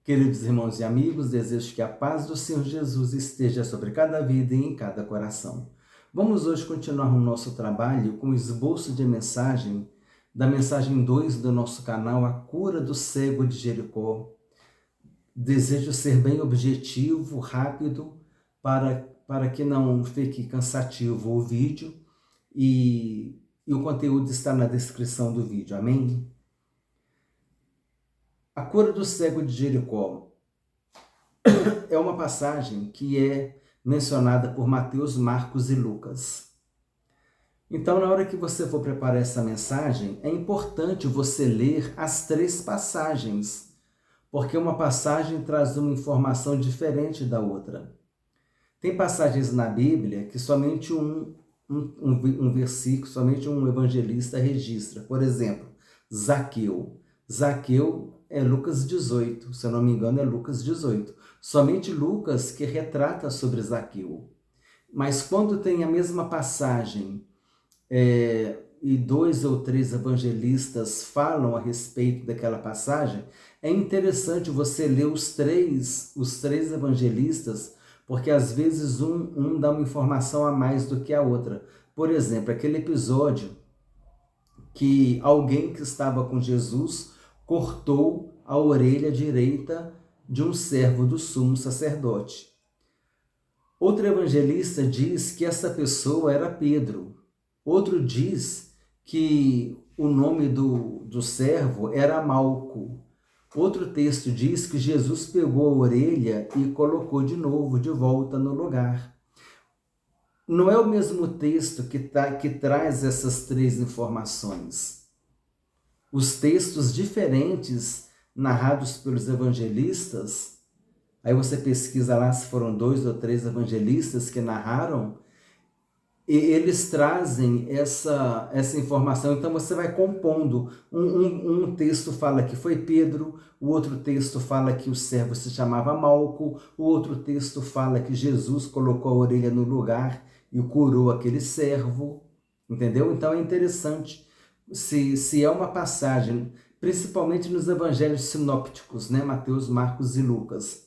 Queridos irmãos e amigos, desejo que a paz do Senhor Jesus esteja sobre cada vida e em cada coração. Vamos hoje continuar o nosso trabalho com o esboço de mensagem, da mensagem 2 do nosso canal, A Cura do Cego de Jericó. Desejo ser bem objetivo, rápido, para que não fique cansativo o vídeo e o conteúdo está na descrição do vídeo, amém? A cura do cego de Jericó é uma passagem que é mencionada por Mateus, Marcos e Lucas. Então, na hora que você for preparar essa mensagem, é importante você ler as 3 passagens, porque uma passagem traz uma informação diferente da outra. Tem passagens na Bíblia que somente um versículo, somente um evangelista registra. Por exemplo, Zaqueu. Zaqueu é Lucas 18, se eu não me engano é Lucas 18. Somente Lucas que retrata sobre Zaqueu. Mas quando tem a mesma passagem e 2 ou 3 evangelistas falam a respeito daquela passagem, é interessante você ler os três evangelistas, porque às vezes um dá uma informação a mais do que a outra. Por exemplo, aquele episódio que alguém que estava com Jesus cortou a orelha direita de um servo do sumo sacerdote. Outro evangelista diz que essa pessoa era Pedro. Outro diz que o nome do servo era Malco. Outro texto diz que Jesus pegou a orelha e colocou de novo, de volta no lugar. Não é o mesmo texto que traz essas 3 informações. Os textos diferentes narrados pelos evangelistas, aí você pesquisa lá se foram 2 ou 3 evangelistas que narraram, e eles trazem essa informação. Então você vai compondo. Um texto fala que foi Pedro, o outro texto fala que o servo se chamava Malco, o outro texto fala que Jesus colocou a orelha no lugar e curou aquele servo, entendeu? Então é interessante, se é uma passagem, principalmente nos evangelhos sinópticos, né? Mateus, Marcos e Lucas,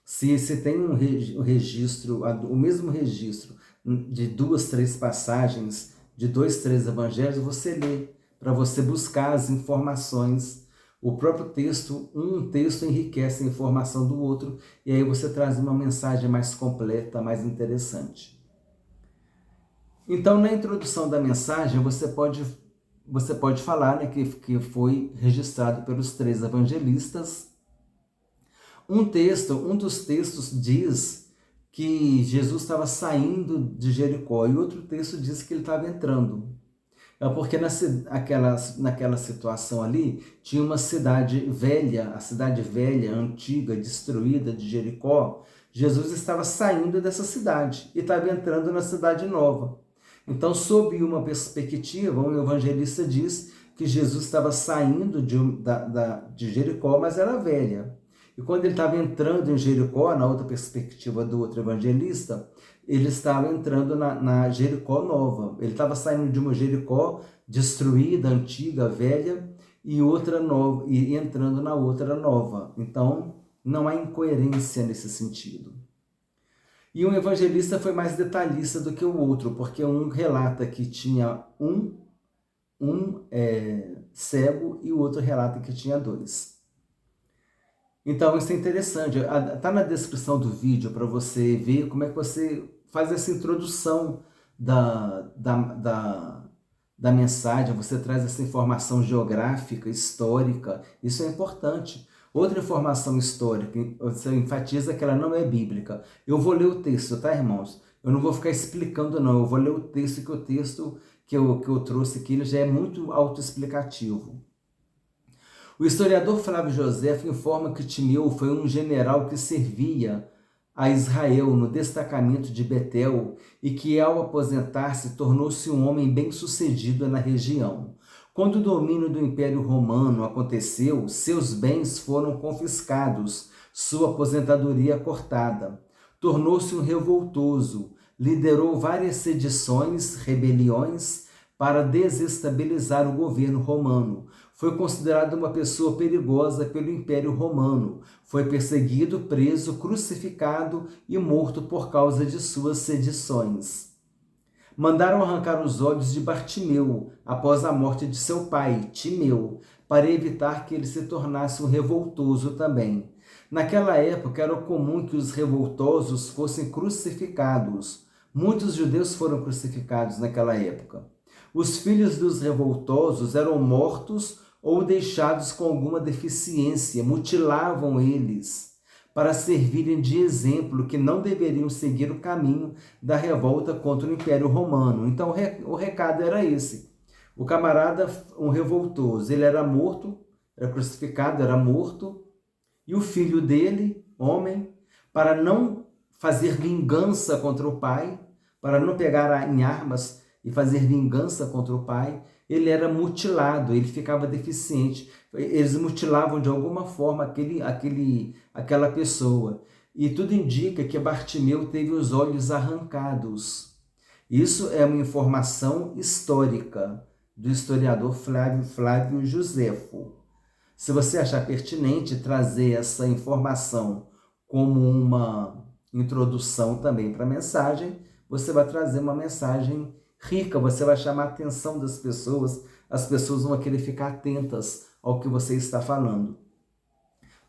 se tem um registro, o mesmo registro de 2, 3 passagens, de 2, 3 evangelhos, você lê, para você buscar as informações. O próprio texto, um texto enriquece a informação do outro, e aí você traz uma mensagem mais completa, mais interessante. Então, na introdução da mensagem, você pode falar, né, que foi registrado pelos 3 evangelistas. Um dos textos diz que Jesus estava saindo de Jericó e outro texto diz que ele estava entrando. É porque naquela situação ali tinha uma cidade velha, a cidade velha, antiga, destruída de Jericó. Jesus estava saindo dessa cidade e estava entrando na cidade nova. Então, sob uma perspectiva, um evangelista diz que Jesus estava saindo de Jericó, mas era velha. E quando ele estava entrando em Jericó, na outra perspectiva do outro evangelista, ele estava entrando na Jericó nova. Ele estava saindo de uma Jericó destruída, antiga, velha, e outra nova, e entrando na outra nova. Então, não há incoerência nesse sentido. E um evangelista foi mais detalhista do que o outro, porque um relata que tinha um cego e o outro relata que tinha 2. Então, isso é interessante. Está na descrição do vídeo para você ver como é que você faz essa introdução da mensagem, você traz essa informação geográfica, histórica, isso é importante. Outra informação histórica, você enfatiza que ela não é bíblica. Eu vou ler o texto, tá, irmãos? Eu não vou ficar explicando, não. Eu vou ler o texto, que o texto que eu trouxe aqui ele já é muito autoexplicativo. O historiador Flávio José informa que Timeu foi um general que servia a Israel no destacamento de Betel e que, ao aposentar-se, tornou-se um homem bem-sucedido na região. Quando o domínio do Império Romano aconteceu, seus bens foram confiscados, sua aposentadoria cortada. Tornou-se um revoltoso, liderou várias sedições, rebeliões, para desestabilizar o governo romano. Foi considerado uma pessoa perigosa pelo Império Romano. Foi perseguido, preso, crucificado e morto por causa de suas sedições. Mandaram arrancar os olhos de Bartimeu após a morte de seu pai, Timeu, para evitar que ele se tornasse um revoltoso também. Naquela época era comum que os revoltosos fossem crucificados. Muitos judeus foram crucificados naquela época. Os filhos dos revoltosos eram mortos ou deixados com alguma deficiência, mutilavam eles para servirem de exemplo que não deveriam seguir o caminho da revolta contra o Império Romano. Então o recado era esse. O camarada, um revoltoso, ele era morto, era crucificado, era morto, e o filho dele, homem, para não fazer vingança contra o pai, para não pegar em armas e fazer vingança contra o pai, ele era mutilado, ele ficava deficiente. Eles mutilavam de alguma forma aquela pessoa. E tudo indica que Bartimeu teve os olhos arrancados. Isso é uma informação histórica do historiador Flávio Josefo. Se você achar pertinente trazer essa informação como uma introdução também para a mensagem, você vai trazer uma mensagem rica, você vai chamar a atenção das pessoas, as pessoas vão querer ficar atentas ao que você está falando.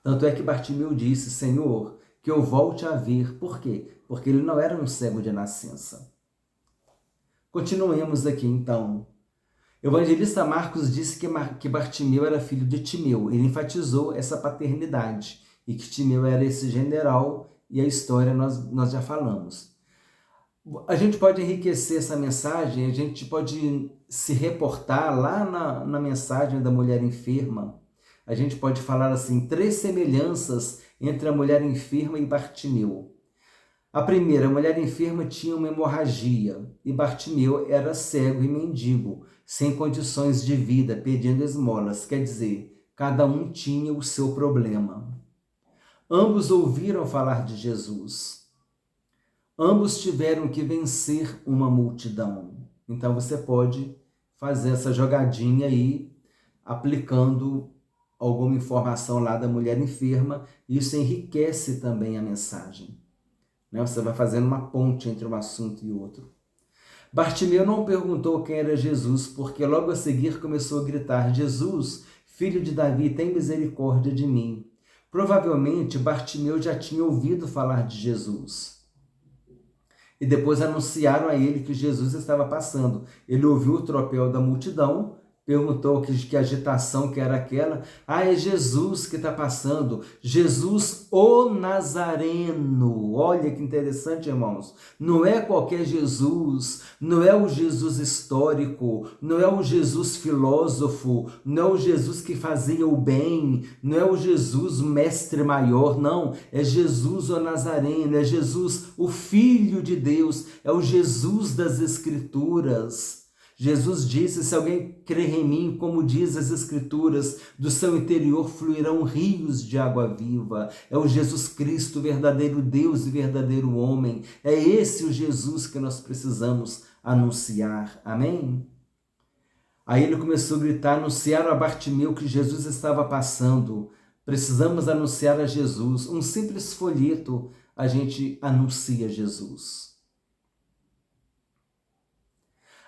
Tanto é que Bartimeu disse, Senhor, que eu volte a ver. Por quê? Porque ele não era um cego de nascença. Continuemos aqui então. O evangelista Marcos disse que Bartimeu era filho de Timeu. Ele enfatizou essa paternidade e que Timeu era esse general, e a história nós já falamos. A gente pode enriquecer essa mensagem, a gente pode se reportar lá na mensagem da mulher enferma. A gente pode falar assim, 3 semelhanças entre a mulher enferma e Bartimeu. A primeira, a mulher enferma tinha uma hemorragia e Bartimeu era cego e mendigo, sem condições de vida, pedindo esmolas. Quer dizer, cada um tinha o seu problema. Ambos ouviram falar de Jesus. Ambos tiveram que vencer uma multidão. Então você pode fazer essa jogadinha aí, aplicando alguma informação lá da mulher enferma. Isso enriquece também a mensagem. Você vai fazendo uma ponte entre um assunto e outro. Bartimeu não perguntou quem era Jesus, porque logo a seguir começou a gritar, Jesus, filho de Davi, tem misericórdia de mim. Provavelmente Bartimeu já tinha ouvido falar de Jesus. E depois anunciaram a ele que Jesus estava passando. Ele ouviu o tropel da multidão, perguntou que agitação que era aquela. É Jesus que está passando. Jesus o Nazareno. Olha que interessante, irmãos. Não é qualquer Jesus, não é o Jesus histórico, não é o Jesus filósofo, não é o Jesus que fazia o bem, não é o Jesus mestre maior, não. É Jesus o Nazareno, é Jesus o Filho de Deus, é o Jesus das Escrituras. Jesus disse, se alguém crer em mim, como diz as Escrituras, do seu interior fluirão rios de água viva. É o Jesus Cristo, verdadeiro Deus e verdadeiro homem. É esse o Jesus que nós precisamos anunciar. Amém? Aí ele começou a gritar, anunciaram a Bartimeu que Jesus estava passando. Precisamos anunciar a Jesus. Um simples folheto, a gente anuncia Jesus.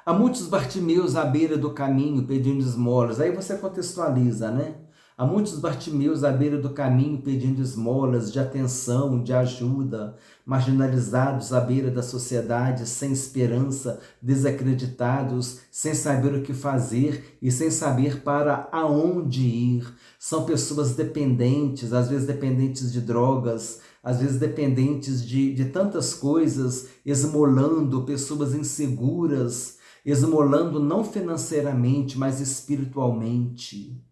Há muitos Bartimeus à beira do caminho pedindo esmolas. Aí você contextualiza, né? Há muitos Bartimeus à beira do caminho pedindo esmolas de atenção, de ajuda, marginalizados à beira da sociedade, sem esperança, desacreditados, sem saber o que fazer e sem saber para aonde ir. São pessoas dependentes, às vezes dependentes de drogas, às vezes dependentes de tantas coisas, esmolando, pessoas inseguras, esmolando não financeiramente, mas espiritualmente.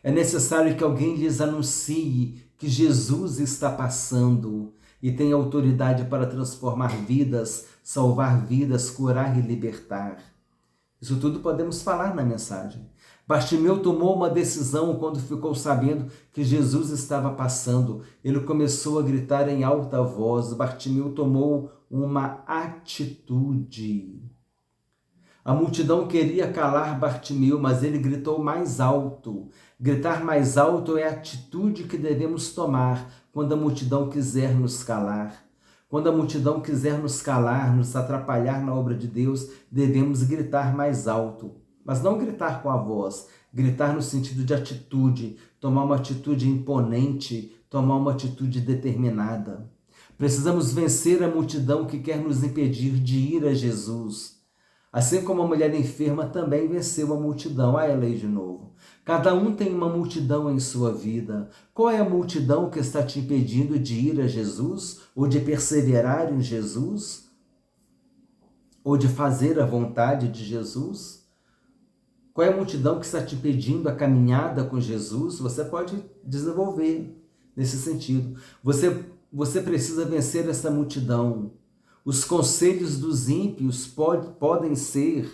É necessário que alguém lhes anuncie que Jesus está passando e tem autoridade para transformar vidas, salvar vidas, curar e libertar. Isso tudo podemos falar na mensagem. Bartimeu tomou uma decisão quando ficou sabendo que Jesus estava passando. Ele começou a gritar em alta voz. Bartimeu tomou uma atitude. A multidão queria calar Bartimeu, mas ele gritou mais alto. Gritar mais alto é a atitude que devemos tomar quando a multidão quiser nos calar. Quando a multidão quiser nos calar, nos atrapalhar na obra de Deus, devemos gritar mais alto. Mas não gritar com a voz, gritar no sentido de atitude, tomar uma atitude imponente, tomar uma atitude determinada. Precisamos vencer a multidão que quer nos impedir de ir a Jesus. Assim como a mulher enferma também venceu a multidão. Ah, ela aí de novo. Cada um tem uma multidão em sua vida. Qual é a multidão que está te impedindo de ir a Jesus? Ou de perseverar em Jesus? Ou de fazer a vontade de Jesus? Qual é a multidão que está te impedindo a caminhada com Jesus? Você pode desenvolver nesse sentido. Você precisa vencer essa multidão. Os conselhos dos ímpios podem ser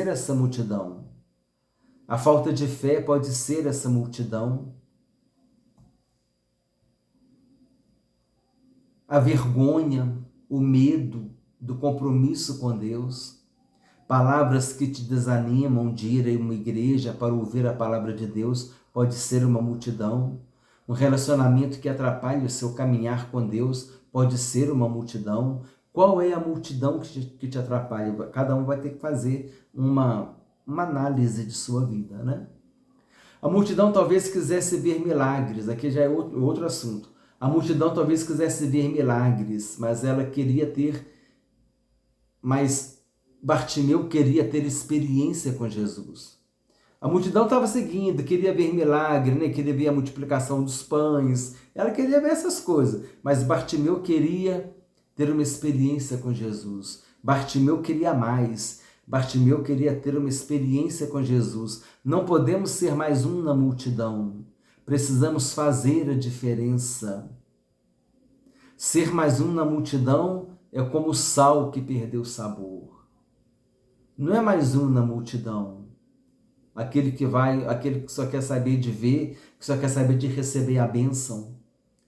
essa multidão. A falta de fé pode ser essa multidão. A vergonha, o medo do compromisso com Deus. Palavras que te desanimam de ir a uma igreja para ouvir a palavra de Deus pode ser uma multidão. Um relacionamento que atrapalha o seu caminhar com Deus pode ser uma multidão. Qual é a multidão que te atrapalha? Cada um vai ter que fazer uma análise de sua vida, né? A multidão talvez quisesse ver milagres. Aqui já é outro assunto. A multidão talvez quisesse ver milagres, mas ela queria ter... Mas Bartimeu queria ter experiência com Jesus. A multidão estava seguindo, queria ver milagre, né? Queria ver a multiplicação dos pães, ela queria ver essas coisas, mas Bartimeu queria ter uma experiência com Jesus. Bartimeu queria mais, Bartimeu queria ter uma experiência com Jesus. Não podemos ser mais um na multidão, precisamos fazer a diferença. Ser mais um na multidão é como o sal que perdeu o sabor. Não é mais um na multidão. Aquele que só quer saber de ver, que só quer saber de receber a bênção,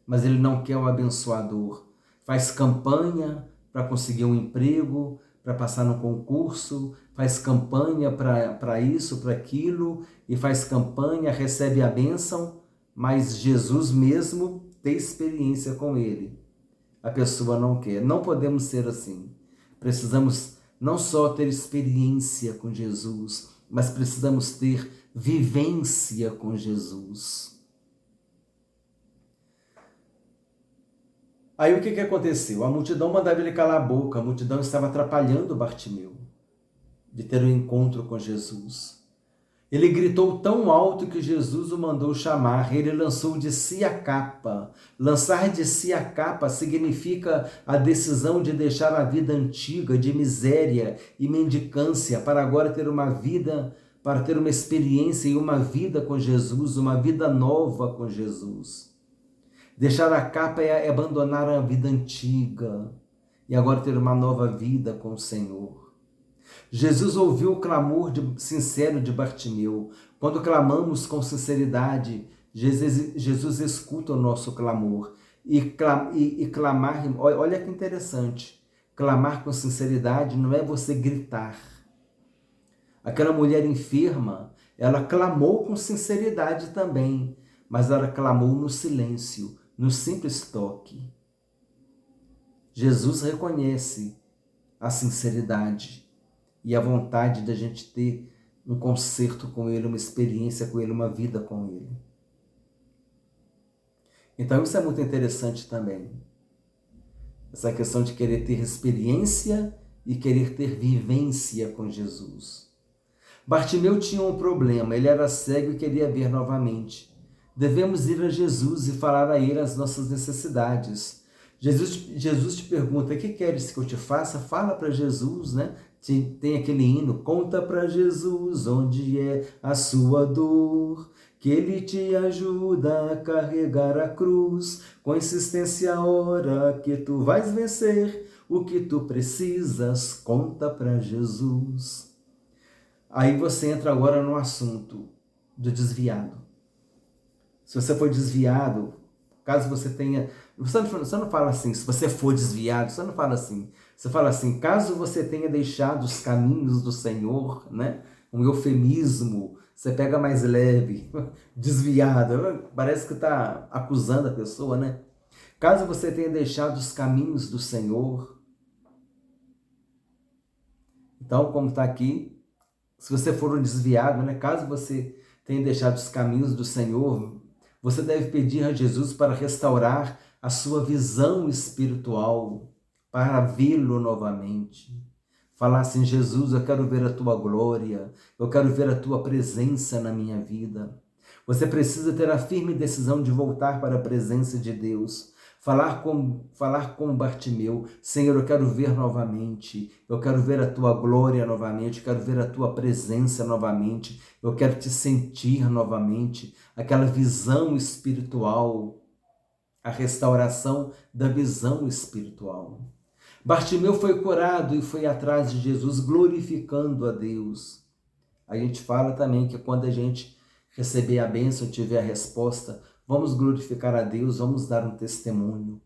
mas ele não quer o abençoador. Faz campanha para conseguir um emprego, para passar no concurso, faz campanha para isso, para aquilo, e faz campanha, recebe a bênção, mas Jesus mesmo tem experiência com ele. A pessoa não quer. Não podemos ser assim. Precisamos não só ter experiência com Jesus, mas precisamos ter vivência com Jesus. Aí o que aconteceu? A multidão mandava ele calar a boca, a multidão estava atrapalhando Bartimeu de ter um encontro com Jesus. Ele gritou tão alto que Jesus o mandou chamar. Ele lançou de si a capa. Lançar de si a capa significa a decisão de deixar a vida antiga, de miséria e mendicância, para agora ter uma vida, para ter uma experiência e uma vida com Jesus, uma vida nova com Jesus. Deixar a capa é abandonar a vida antiga e agora ter uma nova vida com o Senhor. Jesus ouviu o clamor sincero de Bartimeu. Quando clamamos com sinceridade, Jesus escuta o nosso clamor. E clamar, olha que interessante, clamar com sinceridade não é você gritar. Aquela mulher enferma, ela clamou com sinceridade também, mas ela clamou no silêncio, no simples toque. Jesus reconhece a sinceridade e a vontade de a gente ter um concerto com Ele, uma experiência com Ele, uma vida com Ele. Então isso é muito interessante também. Essa questão de querer ter experiência e querer ter vivência com Jesus. Bartimeu tinha um problema, ele era cego e queria ver novamente. Devemos ir a Jesus e falar a Ele as nossas necessidades. Jesus te pergunta, o que queres que eu te faça? Fala para Jesus, né? Tem aquele hino, conta para Jesus onde é a sua dor, que Ele te ajuda a carregar a cruz, com insistência a hora que tu vais vencer, o que tu precisas, conta para Jesus. Aí você entra agora no assunto do desviado. Se você for desviado, caso você tenha... Você não fala assim, se você for desviado, você não fala assim. Você fala assim, caso você tenha deixado os caminhos do Senhor, né? Um eufemismo, você pega mais leve, desviado, parece que está acusando a pessoa, né? Caso você tenha deixado os caminhos do Senhor, então, como está aqui, se você for um desviado, né? Caso você tenha deixado os caminhos do Senhor, você deve pedir a Jesus para restaurar a sua visão espiritual, para vê-lo novamente. Falar assim, Jesus, eu quero ver a tua glória, eu quero ver a tua presença na minha vida. Você precisa ter a firme decisão de voltar para a presença de Deus. Falar com Bartimeu, Senhor, eu quero ver novamente, eu quero ver a tua glória novamente, eu quero ver a tua presença novamente, eu quero te sentir novamente, aquela visão espiritual, a restauração da visão espiritual. Bartimeu foi curado e foi atrás de Jesus, glorificando a Deus. A gente fala também que quando a gente receber a bênção, tiver a resposta, vamos glorificar a Deus, vamos dar um testemunho.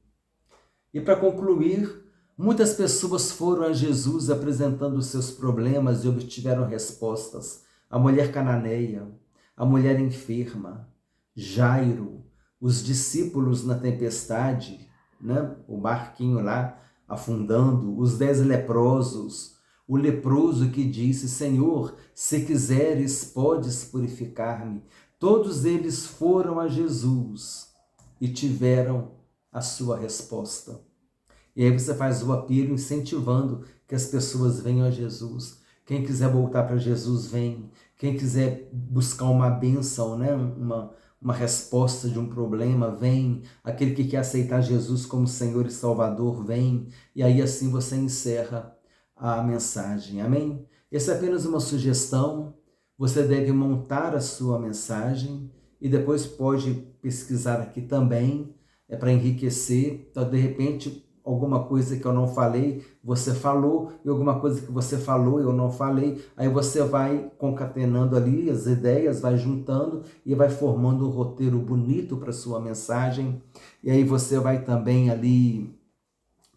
E para concluir, muitas pessoas foram a Jesus apresentando os seus problemas e obtiveram respostas. A mulher cananeia, a mulher enferma, Jairo, os discípulos na tempestade, né? O barquinho lá afundando, os 10 leprosos, o leproso que disse, Senhor, se quiseres, podes purificar-me. Todos eles foram a Jesus e tiveram a sua resposta. E aí você faz o apelo incentivando que as pessoas venham a Jesus. Quem quiser voltar para Jesus, vem. Quem quiser buscar uma bênção, né? uma resposta de um problema, vem. Aquele que quer aceitar Jesus como Senhor e Salvador, vem. E aí assim você encerra a mensagem. Amém? Essa é apenas uma sugestão. Você deve montar a sua mensagem e depois pode pesquisar aqui também, para enriquecer. Então, de repente, alguma coisa que eu não falei, você falou, e alguma coisa que você falou, eu não falei, aí você vai concatenando ali as ideias, vai juntando e vai formando um roteiro bonito para sua mensagem, e aí você vai também ali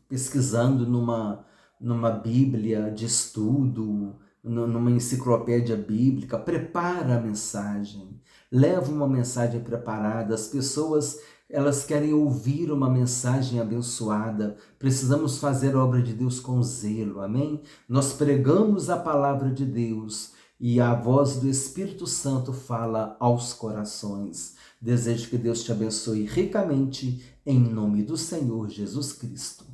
pesquisando numa Bíblia de estudo, numa enciclopédia bíblica, prepara a mensagem, leva uma mensagem preparada, as pessoas elas querem ouvir uma mensagem abençoada. Precisamos fazer a obra de Deus com zelo, amém? Nós pregamos a palavra de Deus e a voz do Espírito Santo fala aos corações. Desejo que Deus te abençoe ricamente, em nome do Senhor Jesus Cristo.